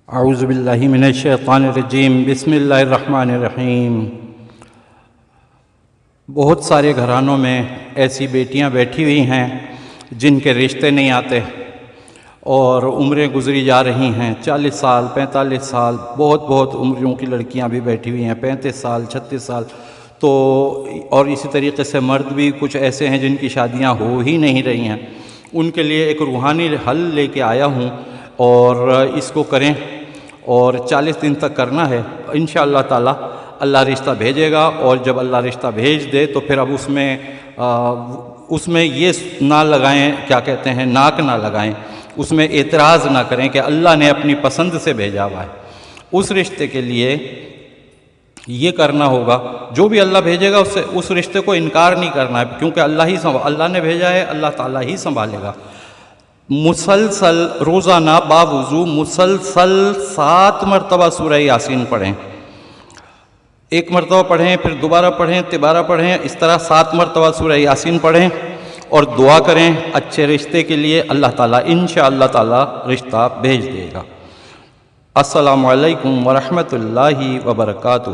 اعوذ باللہ من الشیطان الرجیم، بسم اللہ الرحمن الرحیم۔ بہت سارے گھرانوں میں ایسی بیٹیاں بیٹھی ہوئی ہیں جن کے رشتے نہیں آتے اور عمریں گزری جا رہی ہیں، 40 سال 45 سال، بہت عمروں کی لڑکیاں بھی بیٹھی ہوئی ہیں، 35 سال 36 سال تو، اور اسی طریقے سے مرد بھی کچھ ایسے ہیں جن کی شادیاں ہو ہی نہیں رہی ہیں۔ ان کے لیے ایک روحانی حل لے کے آیا ہوں اور اس کو کریں، اور 40 دن تک کرنا ہے۔ انشاءاللہ تعالی اللہ رشتہ بھیجے گا، اور جب اللہ رشتہ بھیج دے تو پھر اب اس میں یہ نہ لگائیں، کیا کہتے ہیں، ناک نہ لگائیں، اس میں اعتراض نہ کریں کہ اللہ نے اپنی پسند سے بھیجا ہوا ہے۔ اس رشتے کے لیے یہ کرنا ہوگا، جو بھی اللہ بھیجے گا اس رشتے کو انکار نہیں کرنا ہے، کیونکہ اللہ نے بھیجا ہے، اللہ تعالیٰ ہی سنبھالے گا۔ مسلسل روزانہ باوضو مسلسل 7 مرتبہ سورہ یاسین پڑھیں، 1 مرتبہ پڑھیں، پھر دوبارہ پڑھیں، تیبارہ پڑھیں، اس طرح 7 مرتبہ سورہ یاسین پڑھیں اور دعا کریں اچھے رشتے کے لیے۔ اللہ تعالیٰ انشاءاللہ تعالیٰ رشتہ بھیج دے گا۔ السلام علیکم ورحمۃ اللہ وبرکاتہ۔